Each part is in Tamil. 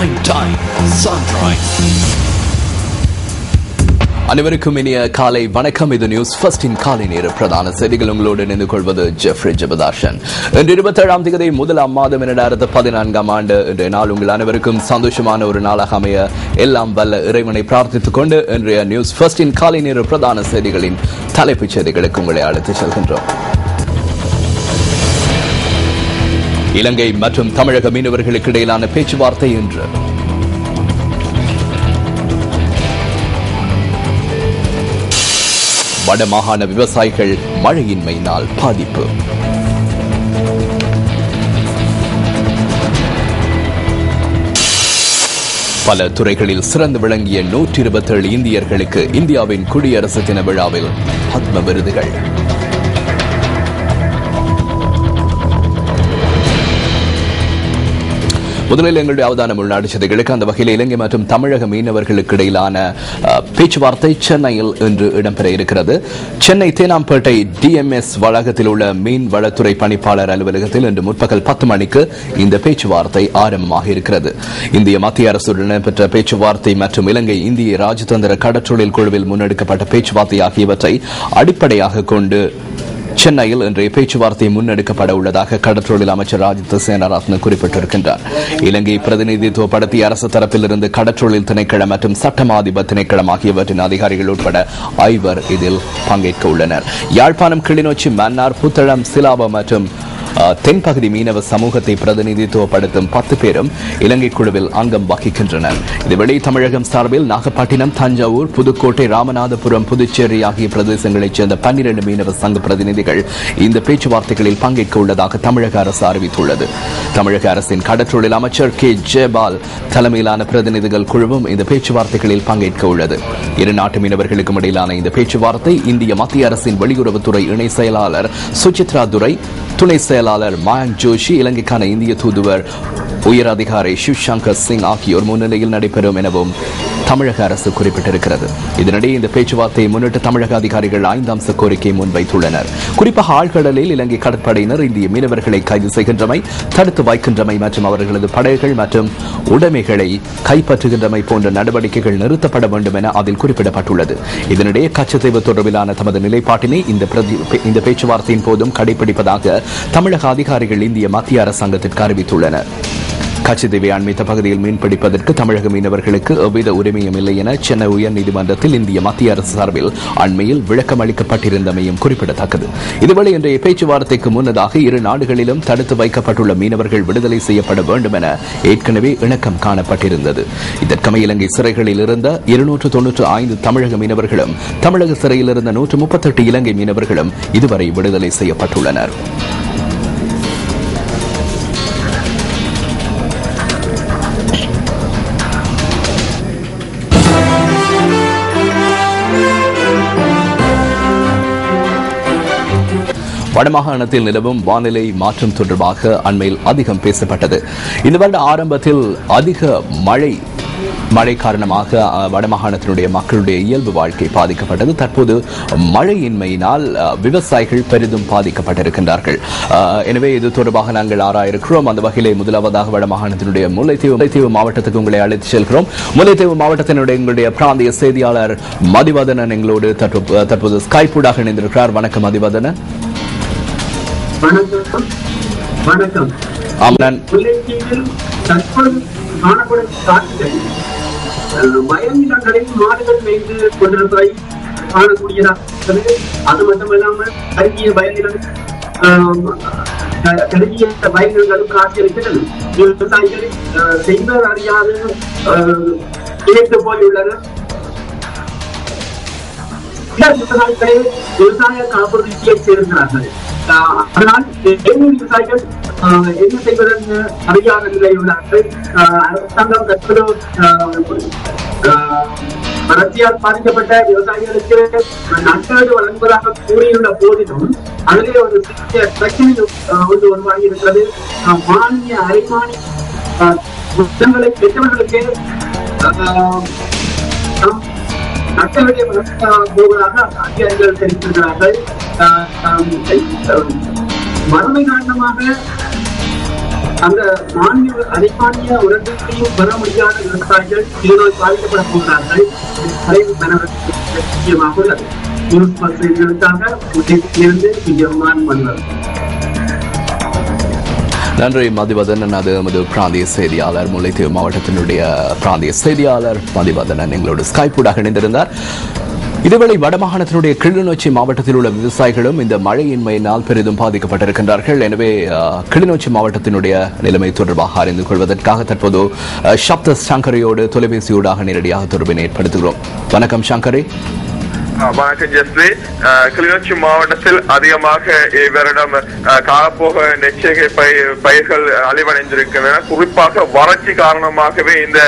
Prime Time Sunrise. அனைவருக்கும் இனிய காலை வணக்கம். இது நியூஸ் ஃபர்ஸ்டின் காலை நேர பிரதான செய்திகள். உங்களோடு இணைந்து கொள்வது ஜெஃப்ரி ஜெபதாசன். இன்று 27ஆம் தேதி முதலாம் மாதம் 2014ஆம் ஆண்டு. இன்றைய நாள் உங்கள் அனைவருக்கும் சந்தோஷமான ஒரு நாளாக அமைய எல்லாம் வல்ல இறைவனை பிரார்த்தித்துக் கொண்டு இன்றைய நியூஸ் ஃபர்ஸ்டின் காலை நேர பிரதான செய்திகளின் தலைப்புச் செய்திகளுக்கு உங்களை அழைத்துச் செல்கின்றோம். இலங்கை மற்றும் தமிழக மீனவர்களுக்கு இடையிலான பேச்சுவார்த்தை இன்று. வடமாகாண விவசாயிகள் மழையின்மையினால் பாதிப்பு. பல துறைகளில் சிறந்து விளங்கிய 127 இந்தியர்களுக்கு இந்தியாவின் குடியரசு தின விழாவில் பத்ம விருதுகள். முதலில் எங்களுடைய அவதானம் உள்நாடு செய்திகளுக்கு. அந்த வகையில் இலங்கை மற்றும் தமிழக மீனவர்களுக்கு இடையிலான பேச்சுவார்த்தை சென்னையில் இன்று இடம்பெற இருக்கிறது. சென்னை தேனாம்பேட்டை DMS வளாகத்தில் உள்ள மீன் வளத்துறை பணிப்பாளர் அலுவலகத்தில் இன்று முற்பகல் 10 மணிக்கு இந்த பேச்சுவார்த்தை ஆரம்பமாக இருக்கிறது. இந்திய மத்திய அரசுடன் நடைபெற்ற பேச்சுவார்த்தை மற்றும் இலங்கை இந்திய ராஜதந்திர கடற்றொழில் குழுவில் முன்னெடுக்கப்பட்ட பேச்சுவார்த்தை ஆகியவற்றை அடிப்படையாக கொண்டு சென்னையில் இன்றைய பேச்சுவார்த்தை முன்னெடுக்கப்பட உள்ளதாக கடற்றொழில் அமைச்சர் ராஜித சேனாரத்ன குறிப்பிட்டிருக்கின்றார். இலங்கை பிரதிநிதித்துவப்படுத்திய அரசு தரப்பிலிருந்து கடற்றொழில் திணைக்களம் மற்றும் சட்டமா அதிபர் திணைக்களம் ஆகியவற்றின் அதிகாரிகள் உட்பட 5 இதில் பங்கேற்க உள்ளனர். யாழ்ப்பாணம், கிளிநொச்சி, மன்னார், புத்தளம், சிலாபம் மற்றும் தென்பகுதி மீனவ சமூகத்தை பிரதிநிதித்துவப்படுத்தும் 10 பேரும் இலங்கை குழுவில் அங்கம் வகிக்கின்றனர். இதுவரை தமிழகம் சார்பில் நாகப்பட்டினம், தஞ்சாவூர், புதுக்கோட்டை, ராமநாதபுரம், புதுச்சேரி ஆகிய பிரதேசங்களைச் சேர்ந்த 12 மீனவ சங்க பிரதிநிதிகள் இந்த பேச்சுவார்த்தைகளில் பங்கேற்க உள்ளதாக தமிழக அரசு அறிவித்துள்ளது. தமிழக அரசின் கடற்றொழில் அமைச்சர் K. ஜெயபால் தலைமையிலான பிரதிநிதிகள் குழுவும் இந்த பேச்சுவார்த்தைகளில் பங்கேற்க உள்ளது. இரு நாட்டு மீனவர்களுக்கும் இடையிலான இந்த பேச்சுவார்த்தை இந்திய மத்திய அரசின் வெளியுறவுத்துறை இணை செயலாளர் சுசித்ரா துரை, துணை செயலாளர் மயங்க் ஜோஷி, இலங்கைக்கான இந்திய தூதுவர் உயர் அதிகாரி சிவ்சங்கர் சிங் ஆகியோர் முன்னிலையில் நடைபெறும் எனவும் தமிழக அரசு குறிப்பிட்டிருக்கிறது. இதனிடையே இந்த பேச்சுவார்த்தையை முன்னிட்டு தமிழக அதிகாரிகள் 5 அம்ச கோரிக்கையை முன்வைத்துள்ளனர். குறிப்பாக ஆழ்கடலில் இலங்கை கடற்படையினர் இந்திய மீனவர்களை கைது செய்கின்றமை, தடுத்து வைக்கின்றமை மற்றும் அவர்களது படகுகள் மற்றும் உடைமைகளை கைப்பற்றுகின்றமை போன்ற நடவடிக்கைகள் நிறுத்தப்பட வேண்டும் என அதில் குறிப்பிடப்பட்டுள்ளது. இதனிடையே கச்சத்தீவு தொடர்பிலான தமது நிலைப்பாட்டினை இந்த பேச்சுவார்த்தையின் போதும் கடைபிடிப்பதாக தமிழக அதிகாரிகள் இந்திய மத்திய அரசாங்கத்திற்கு அறிவித்துள்ளனர். கச்சத்தீவை அண்மித்த பகுதியில் மீன்பிடிப்பதற்கு தமிழக மீனவர்களுக்கு எவ்வித உரிமையும் இல்லை என சென்னை உயர்நீதிமன்றத்தில் இந்திய மத்திய அரசு சார்பில் அண்மையில் விளக்கம் அளிக்கப்பட்டிருந்தமையும் குறிப்பிடத்தக்கது. இதுவரை இன்றைய பேச்சுவார்த்தைக்கு முன்னதாக இரு நாடுகளிலும் தடுத்து வைக்கப்பட்டுள்ள மீனவர்கள் விடுதலை செய்யப்பட வேண்டும் என ஏற்கனவே இணக்கம் காணப்பட்டிருந்தது. இதற்கமைய இலங்கை சிறைகளில் இருந்த 295 தமிழக மீனவர்களும் தமிழக சிறையில் இருந்த 138 இலங்கை மீனவர்களும் இதுவரை விடுதலை செய்யப்பட்டுள்ளனர். வடமாகாணத்தில் நிலவும் வானிலை மாற்றம் தொடர்பாக அண்மையில் அதிகம் பேசப்பட்டது. இந்த வருட ஆரம்பத்தில் அதிக மழை காரணமாக வடமாகாணத்தினுடைய மக்களுடைய இயல்பு வாழ்க்கை பாதிக்கப்பட்டது. தற்போது மழையின்மையினால் விவசாயிகள் பெரிதும் பாதிக்கப்பட்டிருக்கின்றார்கள். எனவே இது தொடர்பாக நாங்கள் ஆராய இருக்கிறோம். அந்த வகையிலே முதலாவதாக வடமாகாணத்தினுடைய முல்லைத்தீவு மாவட்டத்துக்கு உங்களை அழைத்து செல்கிறோம். முல்லைத்தீவு மாவட்டத்தினுடைய எங்களுடைய பிராந்திய செய்தியாளர் மதிவதனன் எங்களோடு தற்போது ஸ்கைப்பூடாக இணைந்திருக்கிறார். வணக்கம் மதிவதனன். வணக்கம். காணப்படும் காட்சிகள் வயல்நிலங்களில் மாடுகள் மேய்ந்து கொண்டிருப்பதை காணக்கூடியதாக. அது மட்டுமல்லாமல் கருகிய வயல்நிலங்களும் காட்சியளிக்கிறது. விவசாயிகள் செய்வது அறியாது இணைத்து போயுள்ளனர். விவசாயிகளே விவசாய காப்புறுதியை சேர்க்கிறார்கள். அதனால் விவசாயிகள் என்ன செய்வதென்று அறியாத நிலையில் உள்ளார்கள். அரசாங்கம் தற்போது வறட்சியால் பாதிக்கப்பட்ட விவசாயிகளுக்கு நஷ்டாடு வழங்குவதாக கூறியுள்ள போதிலும் அதிலே ஒரு சிறிய பிரச்சனை ஒன்று உருவாகி இருக்கிறது. மானிய அரைமானிய புத்தகங்களை பெற்றவர்களுக்கு நஷ்டவெளியை போவதாக அதிகாரிகள் தெரிவித்திருக்கிறார்கள். வறுமை காரணமாக அந்த அதிமானிய உரங்களையும் பெற முடியாத விவசாயிகள் இதனால் பாதிக்கப்பட போகிறார்கள். முக்கியமாக உள்ளது. நியூஸ் பஸ் செய்திகளுக்காக இருந்து விஜயகுமார் மன்னர். நன்றி மதிவதனன். அது எமது பிராந்திய செய்தியாளர், முல்லைத்தீவு மாவட்டத்தினுடைய பிராந்திய செய்தியாளர் மதிவதனன் எங்களோடு ஸ்கைப்பூடாக இணைந்திருந்தார். இதுவேளை வடமாகாணத்தினுடைய கிளிநொச்சி மாவட்டத்தில் உள்ள விவசாயிகளும் இந்த மழையின்மையினால் பெரிதும் பாதிக்கப்பட்டிருக்கின்றார்கள். எனவே கிளிநொச்சி மாவட்டத்தினுடைய நிலைமை தொடர்பாக அறிந்து கொள்வதற்காக தற்போது சப்த சங்கரையோடு தொலைபேசியூடாக நேரடியாக தொடர்பினை ஏற்படுத்துகிறோம். வணக்கம் சங்கரை. வணக்கம் ஜெஸ்லி. கிளிநொச்சி மாவட்டத்தில் அதிகமாக இவரிடம் காலப்போக நெச்சரிக்கை பயிர்கள் அழிவடைந்திருக்கின்றன. குறிப்பாக வறட்சி காரணமாகவே இந்த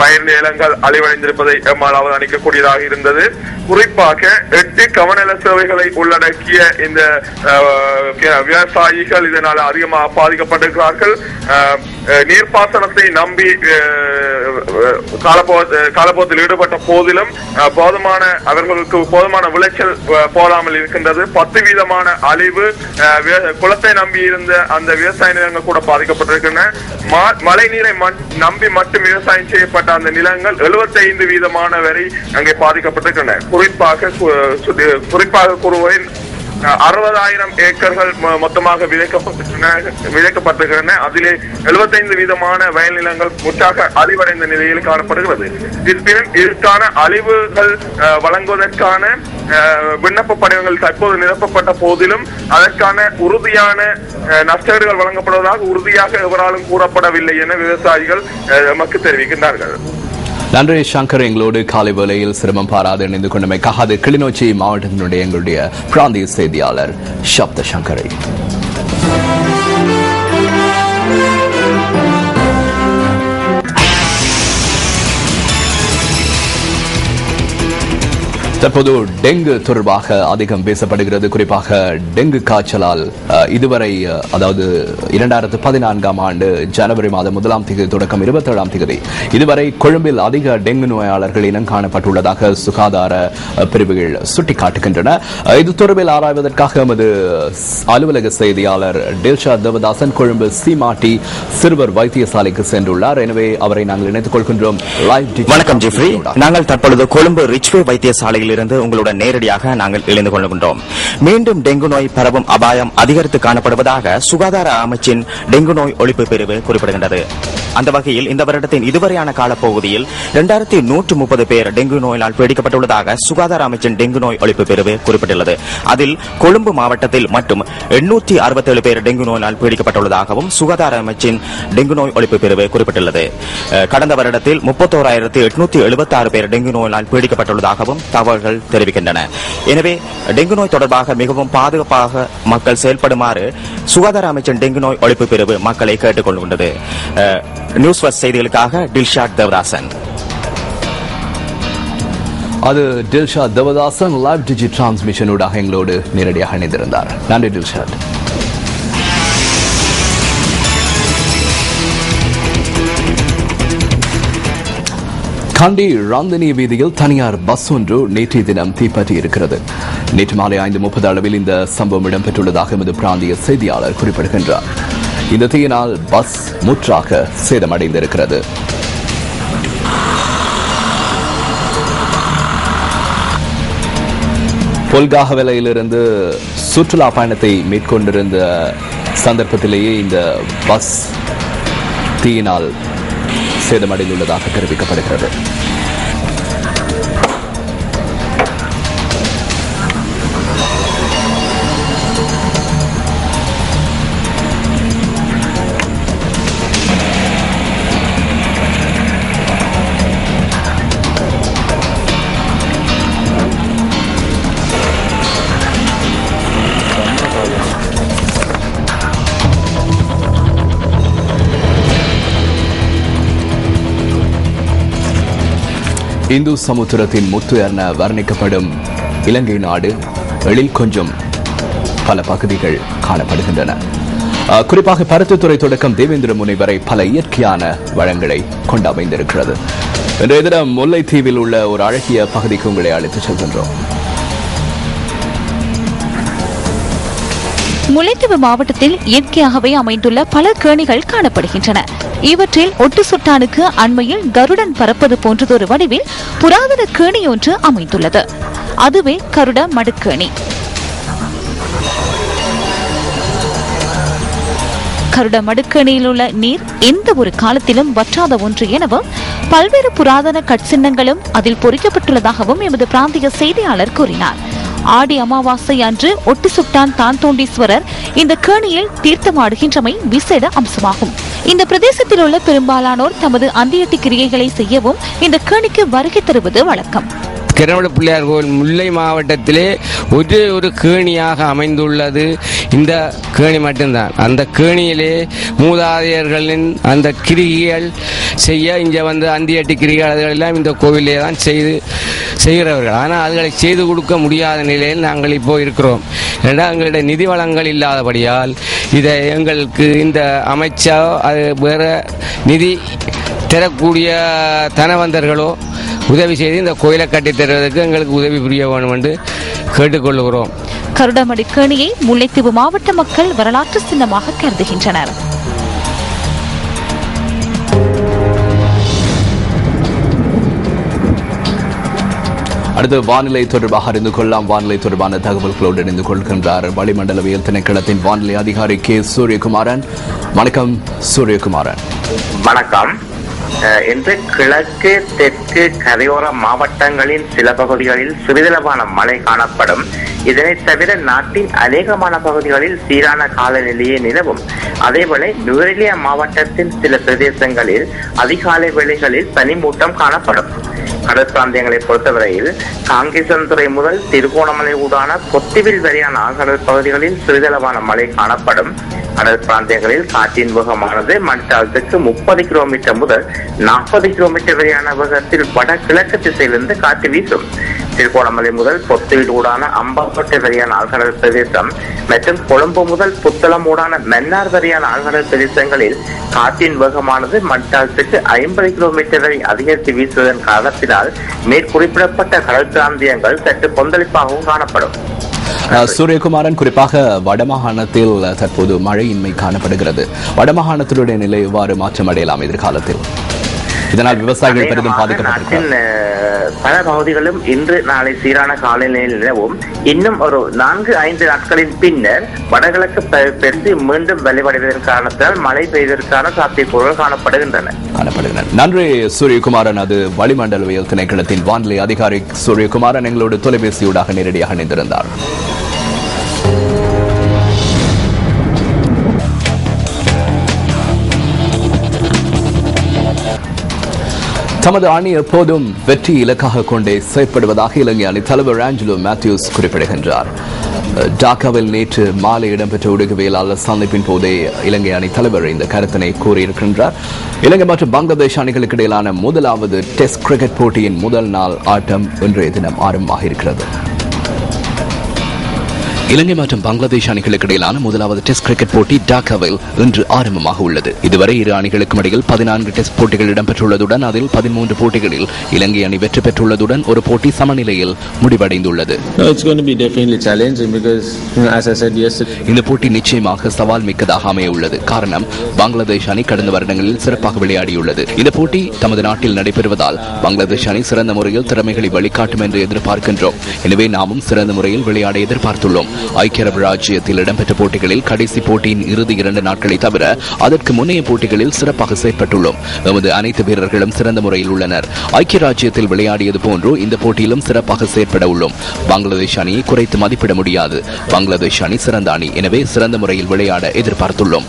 பயிர் நிலங்கள் அழிவடைந்திருப்பதை எம்மால் அவதானிக்கக்கூடியதாக இருந்தது. குறிப்பாக 8 கவனநல சேவைகளை உள்ளடக்கிய இந்த விவசாயிகள் இதனால் அதிகமாக பாதிக்கப்பட்டிருக்கிறார்கள். நீர்ப்பாசனத்தை நம்பி காலப்போகத்தில் ஈடுபட்ட போதிலும் அவர்களுக்கு போதுமான விளைச்சல் போதாமல் இருக்கின்றது. 10% அழிவு. குளத்தை நம்பி இருந்த அந்த விவசாய நிலங்கள் கூட பாதிக்கப்பட்டிருக்கின்றன. மழை நீரை நம்பி மட்டும் விவசாயம் செய்யப்பட்ட அந்த நிலங்கள் 75% வரை அங்கே பாதிக்கப்பட்டிருக்கின்றன. குறிப்பாக கூறுவேன் 60,000 ஏக்கர்கள் மொத்தமாக விதைக்கப்பட்டிருக்கின்றன. அதிலே 75% வயல் நிலங்கள் முற்றாக அழிவடைந்த நிலையில் காணப்படுகிறது. இதற்கான அழிவுகள் வழங்குவதற்கான விண்ணப்ப படிவங்கள் தற்போது நிரப்பப்பட்ட போதிலும் அதற்கான உறுதியான நஷ்டங்கள் வழங்கப்படுவதாக உறுதியாக எவராலும் கூறப்படவில்லை என விவசாயிகள் நமக்கு தெரிவிக்கின்றார்கள். நன்றி சங்கர். எங்களோடு காலை வேளையில் சிரமம் பாராது இணைந்து கொண்டமைக்காக அது கிளிநொச்சி மாவட்டத்தினுடைய எங்களுடைய பிராந்திய செய்தியாளர் சப்த சங்கரை. தற்போது டெங்கு தொடர்பாக அதிகம் பேசப்படுகிறது. குறிப்பாக டெங்கு காய்ச்சலால் இதுவரை, அதாவது 2014ஆம் ஆண்டு ஜனவரி மாதம் 1ஆம் தேதி தொடக்கம் 27ஆம் தேதி இதுவரை கொழும்பில் அதிக டெங்கு நோயாளர்கள் இனம் காணப்பட்டுள்ளதாக சுகாதார பிரிவுகள் சுட்டிக்காட்டுகின்றன. இது தொடர்பில் ஆராய்வதற்காக எமது அலுவலக செய்தியாளர் டில்ஷா தேவதாசன் கொழும்பு சீமாட்டி சிறுவர் வைத்தியசாலைக்கு சென்றுள்ளார். எனவே அவரை நாங்கள் இணைத்துக் கொள்கின்றோம். வணக்கம் ஜெஃப்ரி. நாங்கள் தற்பொழுது கொழும்பு ரிச்வே வைத்தியசாலையில் இருந்து உங்களுடன் நேரடியாக நாங்கள் இணைந்து கொள்கின்றோம். மீண்டும் டெங்கு நோய் பரவும் அபாயம் அதிகரித்து காணப்படுவதாக சுகாதார அமைச்சின் டெங்கு நோய் ஒழிப்பு பிரிவு குறிப்பிடுகின்றது. அந்த வகையில் இந்த வருடத்தின் இதுவரையான காலப்பகுதியில் 2130 பேர் டெங்கு நோயால் பீடிக்கப்பட்டுள்ளதாக சுகாதார அமைச்சின் டெங்கு நோய் ஒழிப்பு பிரிவு குறிப்பிட்டுள்ளது. அதில் கொழும்பு மாவட்டத்தில் மட்டும் 867 பேர் டெங்கு நோயால் பீடிக்கப்பட்டுள்ளதாகவும் சுகாதார அமைச்சின் டெங்கு நோய் ஒழிப்பு பிரிவு குறிப்பிட்டுள்ளது. கடந்த வருடத்தில் 31,876 பேர் டெங்கு நோயால் பீடிக்கப்பட்டுள்ளதாகவும் தகவல்கள் தெரிவிக்கின்றன. எனவே டெங்கு நோய் தொடர்பாக மிகவும் பாதுகாப்பாக மக்கள் செயல்படுமாறு சுகாதார அமைச்சின் டெங்கு நோய் ஒழிப்பு பிரிவு மக்களை கேட்டுக் கொள்கின்றது. நியூஸ் ஃபர்ஸ்ட் செய்திகளுக்காக டில்ஷாட் தேவதாசன். அது டில்ஷா தேவதாசன் லைவ் டிஜி டிரான்ஸ்மிஷனூடாக எங்களோடு நேரடியாக இணைந்திருந்தார். நன்றி டில்ஷாட். கண்டி ராந்தினி வீதியில் தனியார் பஸ் ஒன்று நேற்றைய தினம் தீப்பற்றி இருக்கிறது. நேற்று மாலை 5:30 அளவில் இந்த சம்பவம் இடம்பெற்றுள்ளதாக எமது பிராந்திய செய்தியாளர் குறிப்பிடுகின்றார். இந்த தீயினால் பஸ் முற்றாக சேதமடைந்திருக்கிறது. பொல்காகவலையிலிருந்து சுற்றுலா பயணத்தை மேற்கொண்டிருந்த சந்தர்ப்பத்திலேயே இந்த பஸ் தீயினால் சேதமடைந்துள்ளதாக தெரிவிக்கப்படுகிறது. இந்து சமுத்திரத்தின் முத்து என வர்ணிக்கப்படும் இலங்கை நாடு எழில் கொஞ்சம் பல பகுதிகள் காணப்படுகின்றன. குறிப்பாக பருத்தித்துறை தொடக்கம் தேவேந்திர முனை வரை பல இயற்கையான வளங்களை கொண்டமைந்திருக்கிறது. இன்றைய தினம் முல்லைத்தீவில் உள்ள ஒரு அழகிய பகுதிக்கு உங்களை அழைத்துச் செல்கின்றோம். முல்லைத்தீவு மாவட்டத்தில் இயற்கையாகவே அமைந்துள்ள பல கேணிகள் காணப்படுகின்றன. இவற்றில் ஒட்டு சுட்டானுக்கு அண்மையில் கருடன் பறப்பது போன்றதொரு வடிவில் புராதன கேணி ஒன்று அமைந்துள்ளது. அதுவே கருட மடுக்கேணி. கருட மடுக்கேணியில் உள்ள நீர் எந்த ஒரு காலத்திலும் வற்றாத ஒன்று எனவும் பல்வேறு புராதன கற்சின்னங்களும் அதில் பொறிக்கப்பட்டுள்ளதாகவும் எமது பிராந்திய செய்தியாளர் கூறினார். ஆடி அமாவாசை அன்று ஒட்டு சுட்டான் தான்தோண்டீஸ்வரர் இந்த கேணியில் தீர்த்தமாடுகின்றமை விசேட அம்சமாகும். இந்த பிரதேசத்தில் உள்ள பெரும்பாலானோர் தமது அந்தியட்டி கிரியைகளை செய்யவும் இந்த கேணிக்கு வருகை தருவது வழக்கம். கிரவள பிள்ளையார் கோவில் முல்லை மாவட்டத்திலே ஒரு கேணியாக அமைந்துள்ளது. இந்த கேணி மட்டும்தான். அந்த கேணியிலே மூதாதையர்களின் அந்த கிரிகைகள் செய்ய இங்கே வந்து அந்தியட்டி கிரிகைகள் அதுகளெல்லாம் இந்த கோவிலே தான் செய்கிறவர்கள். ஆனால் அதுகளை செய்து கொடுக்க முடியாத நிலையில் நாங்கள் இப்போ இருக்கிறோம். ஏன்னா எங்களுடைய நிதி வளங்கள் இல்லாதபடியால் இதை எங்களுக்கு இந்த அமைச்சர் அது வேற நிதி தரக்கூடிய தனவந்தர்களோ உதவி செய்து இந்த கோயிலை கட்டித் தருவதற்கு எங்களுக்கு உதவி புரிய வேண்டும் என்று கேட்டுக்கொள்கிறோம். கருடமடி கேணியை முல்லைத்தீவு மாவட்ட மக்கள் வரலாற்று சின்னமாக கருதுகின்றனர். அடுத்து வானிலை தொடர்பாக அறிந்து கொள்ளலாம். வானிலை தொடர்பான தகவல்களோடு இணைந்து கொள்கின்றார் வளிமண்டலவியல் திணைக்களத்தின் வானிலை அதிகாரி கே சூரியகுமாரன். வணக்கம் சூரியகுமாரன். வணக்கம். இன்று கிழக்கு தெற்கு கரையோர மாவட்டங்களின் சில பகுதிகளில் சிறிதளவான மழை காணப்படும். இதனை தவிர நாட்டின் அநேகமான பகுதிகளில் சீரான காலநிலையே நிலவும். அதேவேளை நுவரெலியா மாவட்டத்தின் சில பிரதேசங்களில் அதிகாலை வேளைகளில் பனிமூட்டம் காணப்படும். கடல் பிராந்தியங்களை பொறுத்தவரையில் காங்கேசன்துறை முதல் திருகோணமலை ஊடான கொத்திவில் வரையான ஆழ்கடல் பகுதிகளில் சிறிதளவான மழை காணப்படும். கடல் பிராந்தியங்களில் காற்றின் வேகமானது மணித்தாளத்துக்கு 30 கிலோமீட்டர் முதல் 40 கிலோமீட்டர் வரையான வேகத்தில் வடகிழக்கு திசையிலிருந்து காற்று வீசும். திருகோணமலை முதல் பொத்துவில் ஊடான அம்பாப்பட்டை வரையான ஆழ்கடல் பிரதேசம் மற்றும் கொழும்பு முதல் புத்தளம் ஊடான மன்னார் வரையான ஆழ்கடல் பிரதேசங்களில் காற்றின் வேகமானது மணித்தாளத்துக்கு 50 கிலோமீட்டர் வரை அதிகரித்து வீசுவதன் காரணத்தினால் மேற்குறிப்பிடப்பட்ட கடல் பிராந்தியங்கள் சற்று கொந்தளிப்பாகவும் காணப்படும். சூரியகுமாரன், குறிப்பாக வடமாகாணத்தில் தற்போது மழையின்மை காணப்படுகிறது. வடமாகாணத்தினுடைய நிலை எவ்வாறு மாற்றம் அடையலாம் எதிர்காலத்தில்? இதனால் விவசாயிகள் பெரிதும் பாதிக்கப்பட்டிருக்கிறார்கள். பல பகுதிகளும் இன்று நாளை சீரான காலநிலையில் நிலவும். இன்னும் ஒரு 4-5 நாட்களின் பின்னர் வடகிழக்கு பெருத்து மீண்டும் வலிவடைவதன் காரணத்தால் மழை பெய்வதற்கான சாத்தியக்கூறுகள் காணப்படுகின்றன. நன்றி சூரியகுமாரன். அது வளிமண்டலவியல் திணைக்களத்தின் வானிலை அதிகாரி சூரியகுமாரன் எங்களோடு தொலைபேசியூடாக நேரடியாக இணைந்திருந்தார். தமது அணி எப்போதும் வெற்றி இலக்காக கொண்டே செயற்படுவதாக இலங்கை அணி தலைவர் ஆஞ்சலோ மேத்யூஸ் குறிப்பிடுகின்றார். டாக்காவில் நேற்று மாலை இடம்பெற்ற ஊடகவியலாளர் சந்திப்பின் போதே இலங்கை அணி தலைவர் இந்த கருத்தினை கூறியிருக்கின்றார். இலங்கை மற்றும் பங்களாதேஷ் அணிகளுக்கு இடையிலான முதலாவது டெஸ்ட் கிரிக்கெட் போட்டியின் முதல் நாள் ஆட்டம் இன்றைய தினம் ஆரம்பமாக இருக்கிறது. இலங்கை மற்றும் பங்களாதேஷ் அணிகளுக்கு இடையிலான முதலாவது டெஸ்ட் கிரிக்கெட் போட்டி டாக்காவில் இன்று ஆரம்பமாக உள்ளது. இதுவரை இரு அணிகளுக்கும் இடையில் 14 டெஸ்ட் போட்டிகள் இடம்பெற்றுள்ளதுடன் அதில் 13 போட்டிகளில் இலங்கை அணி வெற்றி பெற்றுள்ளதுடன் ஒரு போட்டி சமநிலையில் முடிவடைந்துள்ளது. இந்த போட்டி நிச்சயமாக சவால் மிக்கதாக அமைய உள்ளது. காரணம், பங்களாதேஷ் அணி கடந்த வருடங்களில் சிறப்பாக விளையாடியுள்ளது. இந்த போட்டி தமது நாட்டில் நடைபெறுவதால் பங்களாதேஷ் அணி சிறந்த முறையில் திறமைகளை வெளிக்காட்டும் என்று எதிர்பார்க்கின்றோம். எனவே நாமும் சிறந்த முறையில் விளையாட எதிர்பார்த்துள்ளோம். ஐக்கிய அரபு ராஜ்யத்தில் இடம்பெற்ற போட்டிகளில் கடைசி போட்டியின் இறுதி 2 நாட்களை தவிர அதற்கு முன்னைய போட்டிகளில் சிறப்பாக செயற்பட்டுள்ளோம். நமது அனைத்து வீரர்களும் சிறந்த முறையில் உள்ளனர். ஐக்கிய ராஜ்யத்தில் விளையாடியது போன்று இந்த போட்டியிலும் சிறப்பாக செயற்பட உள்ளோம். பங்களாதேஷ் அணியை குறைத்து மதிப்பிட முடியாது. பங்களாதேஷ் அணி சிறந்த அணி, எனவே சிறந்த முறையில் விளையாட எதிர்பார்த்துள்ளோம்.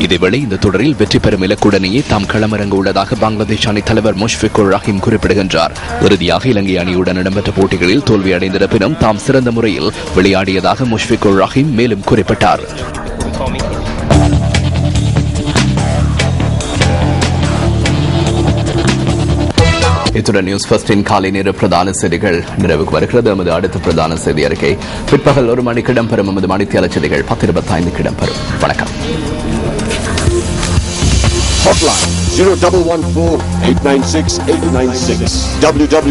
இதேவேளை இந்த தொடரில் வெற்றி பெறும் இலக்குடனேயே தாம் களமிறங்க உள்ளதாக பங்களாதேஷ் அணி தலைவர் முஷ்ஃபிகுர் ரஹீம் குறிப்பிடுகின்றார். இறுதியாக இலங்கை அணியுடன் இடம்பெற்ற போட்டிகளில் தோல்வி அடைந்திருப்பினும் தாம் சிறந்த முறையில் விளையாடியதாக முஷ்ஃபிகுர் ரஹீம் மேலும் குறிப்பிட்டார். இத்துடன் நியூஸ் ஃபர்ஸ்டின் காலை நேர பிரதான செய்திகள் நிறைவுக்கு வருகிறது. நமது அடுத்த பிரதான செய்தி அறிக்கை பிற்பகல் 1 மணிக்கு இடம்பெறும். நமது மணித்தியால செய்திகள் 10:25 இடம்பெறும். வணக்கம். Hotline 0114 896 896